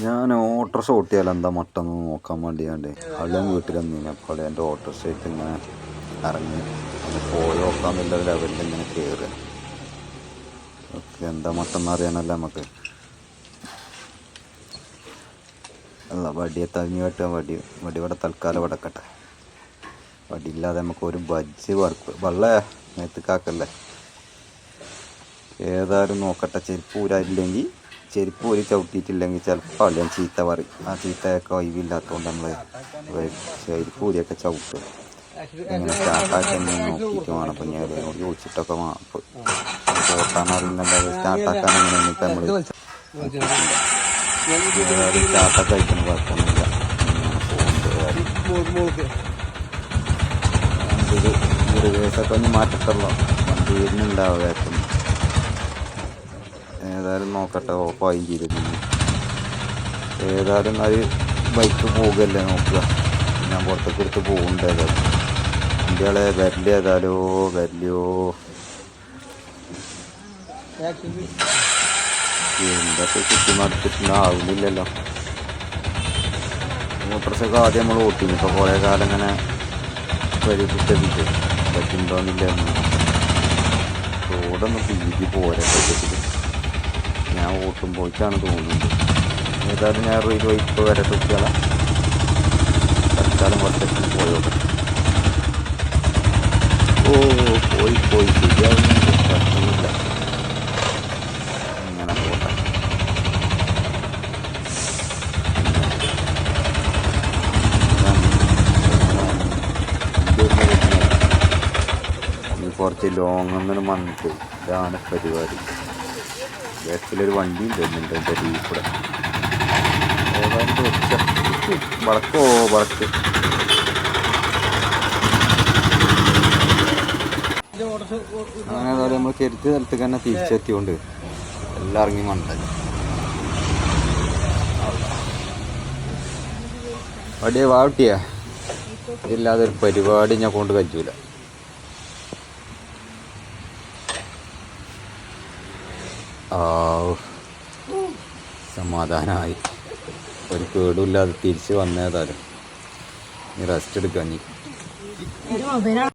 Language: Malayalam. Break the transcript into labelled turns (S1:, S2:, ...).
S1: ഞാൻ ഓട്ടോറിക്ഷ ഓട്ടിയാൽ എന്താ മട്ടെന്ന് നോക്കാൻ വേണ്ടിയാണ്ട് അളിയൻ വീട്ടിലെന്നീന്. അപ്പോൾ എൻ്റെ ഓട്ടോറിക്ഷയ്ക്ക് ഇങ്ങനെ ഇറങ്ങി ഒന്ന് പോയി നോക്കാമെന്നുള്ള ലെവലിൽ ഇങ്ങനെ കയറുക. ഓക്കെ, എന്താ മട്ടെന്ന് അറിയാനല്ല നമുക്ക്. അല്ല, വടിയെ തഞ്ഞു കെട്ടുക. വടി ഇവിടെ തൽക്കാലം വിടക്കട്ടെ. വടിയില്ലാതെ നമുക്ക് ഒരു ബജ്ജ് വെള്ള മേത്തുക്കാക്കല്ലേ. ഏതായാലും നോക്കട്ടെ. ചെരുപ്പ് ഊരായില്ലെങ്കിൽ, ചെരുപ്പ് ഊരി ചവിട്ടിയിട്ടില്ലെങ്കിൽ ചിലപ്പോൾ അളിയാൻ ചീത്ത പറയും. ആ ചീത്തയൊക്കെ ഒഴിവില്ലാത്തതുകൊണ്ട് നമ്മൾ ചെരുപ്പ് ഊരിയൊക്കെ ചവിട്ടുക. എങ്ങനെ സ്റ്റാർട്ടാക്കി നോക്കിയിട്ട് വേണം. അപ്പം ഞാൻ അതിനോട് ചോദിച്ചിട്ടൊക്കെ ഓട്ടാനറിയുന്നുണ്ട്. സ്റ്റാർട്ടാക്കാൻ എങ്ങനെയാണ് ഇപ്പം നമ്മൾ സ്റ്റാർട്ടൊക്കെ അയക്കണം. കുഴപ്പമൊന്നുമില്ല. ഒരു കേസൊക്കെ ഒന്ന് മാറ്റത്തുള്ളൂ. വണ്ടി വരുന്നുണ്ടാവുക. ഏതായാലും നോക്കട്ടെ. ഓഫായും ചെയ്തിട്ടുണ്ട്. ഏതായാലും അത് ബൈക്ക് പോകുകയല്ലേ നോക്കുക. ഞാൻ പുറത്തേക്ക് എടുത്ത് പോകുന്നുണ്ട്. ഏതായാലും ഇന്ത്യകളെ വരല് ഏതായാലോ വരലോ എന്തൊക്കെ ചുറ്റി നടത്തിട്ടുണ്ടാവുന്നില്ലല്ലോ. മോട്ടോർസൈക്കിൾ ആദ്യം നമ്മൾ ഓട്ടിന്. ഇപ്പോൾ കുറേ കാലം ഇങ്ങനെ വഴി കുറ്റപ്പിട്ട് പറ്റുണ്ടോന്നില്ല. റോഡൊന്ന് വീതി പോരാ പറ്റത്തില്ല. ഞാൻ ഓട്ടുമ്പോഴേക്കാണ് തോന്നുന്നത്. ഏതായാലും ഞാൻ ഇപ്പോൾ വരെ കുട്ടികളെ തൽക്കാലം കുറച്ചൊക്കെ പോയോട്ടെ. പോയി ശരിയാവുന്നുണ്ട്. പറ്റുന്നില്ല. ഇങ്ങനെ പോട്ടെ. കുറച്ച് ലോങ് ഒന്നും വന്നിട്ട് ഇതാണ് പരിപാടി. ബാക്കിലൊരു വണ്ടിയും വരുന്നുണ്ട് എൻ്റെ അടിയിൽ കൂടെ. ഏതാണ്ട് വളക്ക് അങ്ങനെ ഏതായാലും നമ്മൾ കരുത്തി സ്ഥലത്തേക്ക് തന്നെ തിരിച്ചെത്തിയോണ്ട് എല്ലാം ഇറങ്ങി മണ്ടല്ല. വടിയെ വാട്ടിയാ ഇതില്ലാതെ ഒരു പരിപാടി ഞാൻ കൊണ്ട് കഴിയൂല. സമാധാനമായി. ഒരു കേടുമില്ലാതെ തിരിച്ച് വന്നേതായാലും. നീ റെസ്റ്റ് എടുക്കാൻ.